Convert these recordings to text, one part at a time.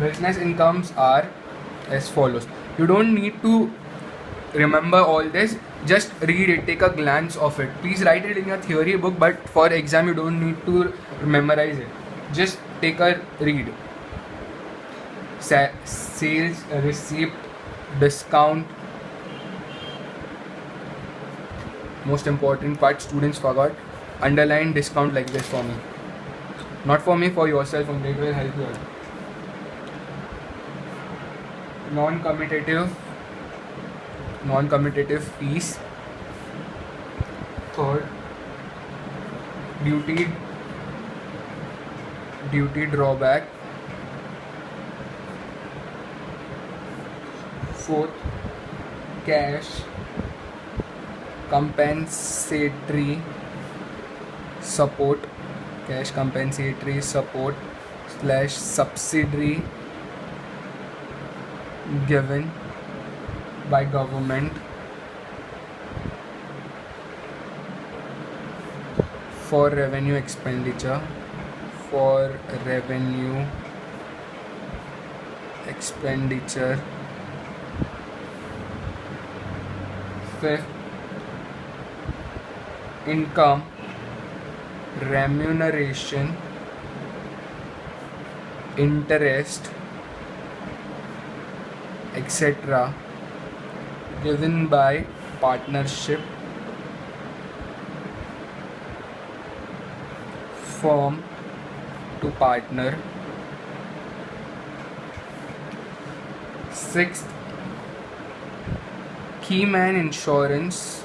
business incomes are as follows. You don't need to remember all this, just read it, take a glance of it. Please write it in your theory book, but for exam you don't need to memorize it, just take a read. Sales receipt, discount, most important part students forgot, underline discount like this for me, not for me, for yourself only, it will help you out. Non-commutative fees. Third, duty drawback. Fourth, cash compensatory support / subsidy given by government for revenue expenditure. Fifth, income, remuneration, interest, etc. given by partnership, firm to partner. Sixth, Keyman Insurance,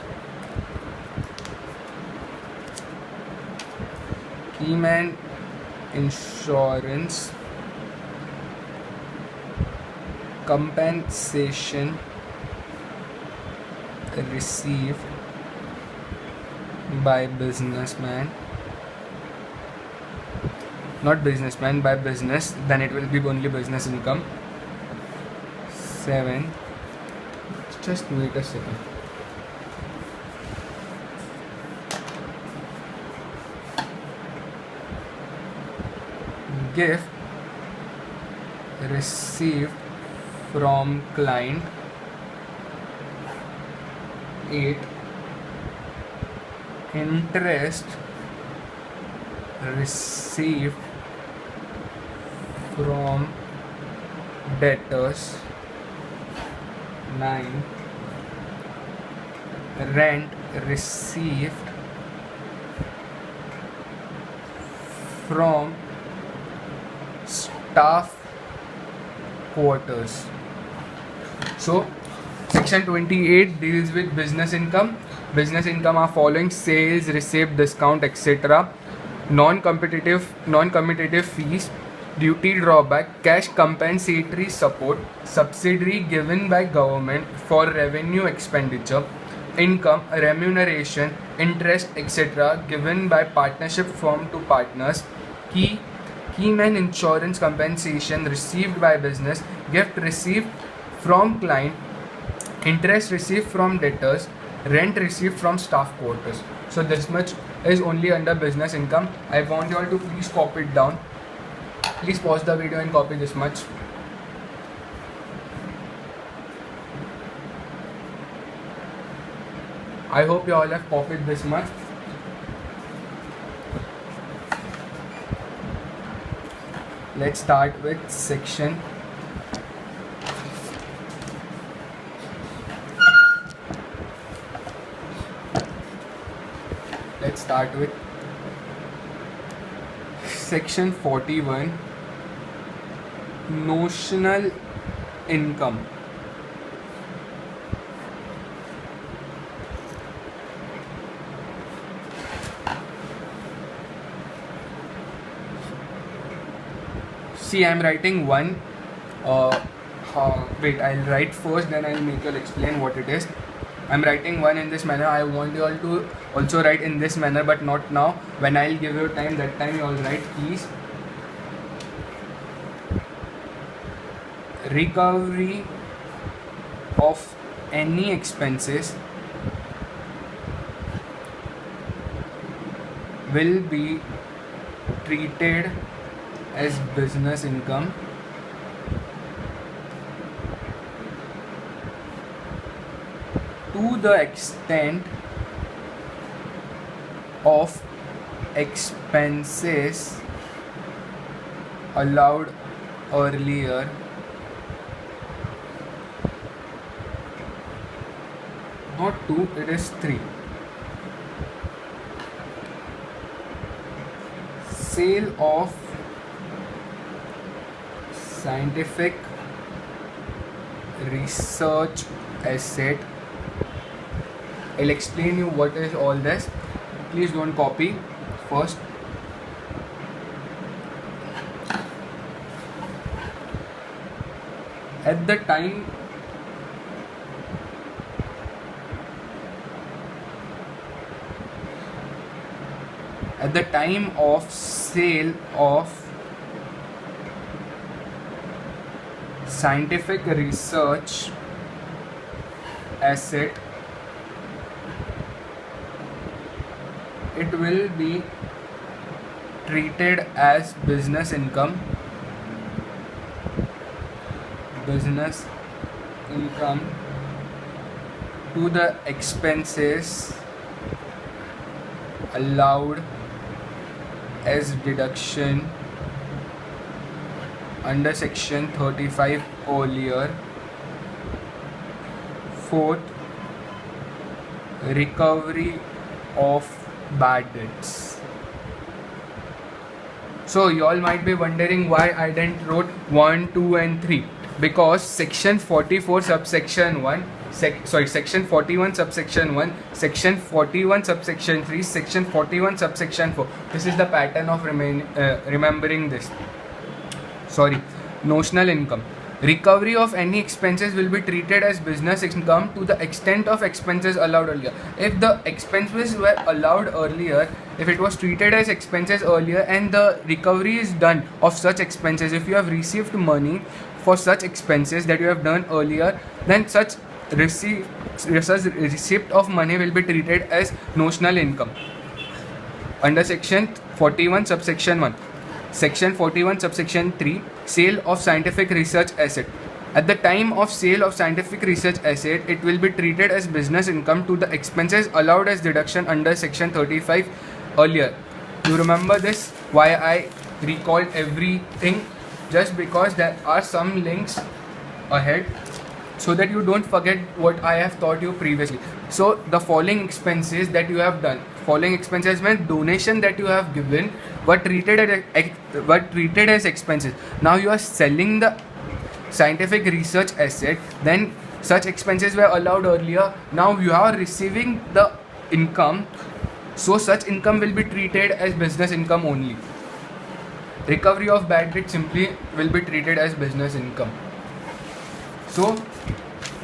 compensation received by businessman, not businessman, by business, then it will be only business income. 7, just wait a second. Gift received from client. 8, interest received from debtors. 9, rent received from staff quarters. So section 28 deals with business income. Business income are following: sales, receipt, discount, etc. Non-competitive fees, duty drawback, cash compensatory support, subsidy given by government for revenue expenditure, income, remuneration, interest, etc. given by partnership firm to partners, Keyman Insurance compensation received by business, gift received from client, interest received from debtors, rent received from staff quarters. So this much is only under business income. I want you all to please copy it down. Please pause the video and copy this much. I hope you all have copied this much. Let's start with section. Let's start with section 41, notional income. See, I am writing one. Wait, I'll write first, then I'll make you explain what it is. I'm writing one in this manner. I want you all to also write in this manner, but not now. When I'll give you time, that time you all write, please. Recovery of any expenses will be treated as business income to the extent of expenses allowed earlier not 2, it is 3. Sale of scientific research asset. I'll explain you what is all this. Please don't copy first. At the time of sale of scientific research asset, it will be treated as business income to the expenses allowed as deduction under section 35 earlier. Fourth, recovery of bad debts. So you all might be wondering why I didn't wrote 1, 2 and 3, because section 44 subsection 1, section 41 subsection 1, section 41 subsection 3, section 41 subsection 4. This is the pattern of remembering this. Notional income. Recovery of any expenses will be treated as business income to the extent of expenses allowed earlier. If the expenses were allowed earlier, if it was treated as expenses earlier and the recovery is done of such expenses, if you have received money for such expenses that you have done earlier, then such receipt of money will be treated as notional income under section 41 subsection 1. Section 41 subsection 3, sale of scientific research asset. At the time of sale of scientific research asset, it will be treated as business income to the expenses allowed as deduction under section 35 earlier. You remember this? Why I recalled everything? Just because there are some links ahead, so that you don't forget what I have taught you previously. So the following expenses that you have done, following expenses meant donation that you have given were treated as expenses. Now you are selling the scientific research asset, then such expenses were allowed earlier. Now you are receiving the income, so such income will be treated as business income only. Recovery of bad debt simply will be treated as business income. So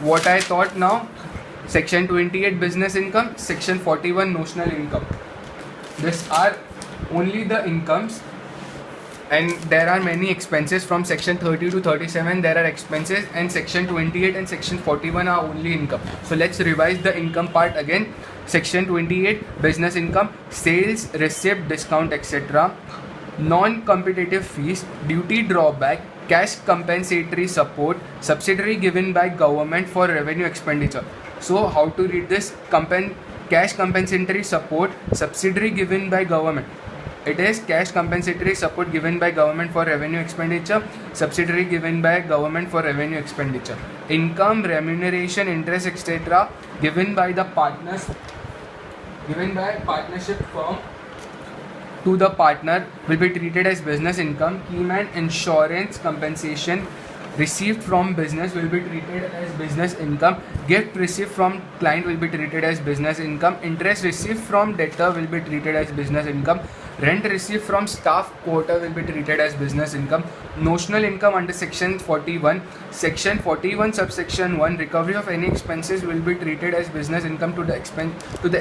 what I thought now, section 28 business income, section 41 notional income. These are only the incomes, and there are many expenses from section 30 to 37. There are expenses, and section 28 and section 41 are only income. So let's revise the income part again. Section 28 business income, sales, receipt, discount, etc. Non-competitive fees, duty drawback, cash compensatory support, subsidy given by government for revenue expenditure. So how to read this? Cash compensatory support, subsidy given by government. It is cash compensatory support given by government for revenue expenditure, subsidy given by government for revenue expenditure. Income, remuneration, interest, etc. given by the partners, given by partnership firm to the partner will be treated as business income. Keyman insurance compensation received from business will be treated as business income. Gift received from client will be treated as business income. Interest received from debtor will be treated as business income. Rent received from staff quarter will be treated as business income. Notional income under section 41. Section 41 subsection 1, recovery of any expenses will be treated as business income to the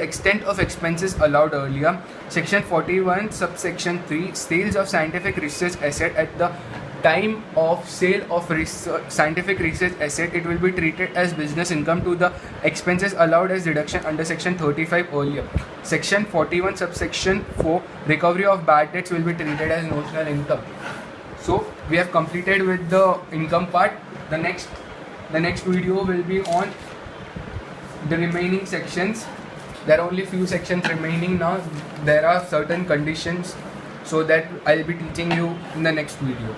extent of expenses allowed earlier. Section 41 subsection 3, sales of scientific research asset. At the time of sale of scientific research asset, it will be treated as business income to the expenses allowed as deduction under section 35 earlier. Section 41 subsection 4, recovery of bad debts will be treated as notional income. So we have completed with the income part. The next video will be on the remaining sections, there are only few sections remaining now. There are certain conditions, so that I'll be teaching you in the next video.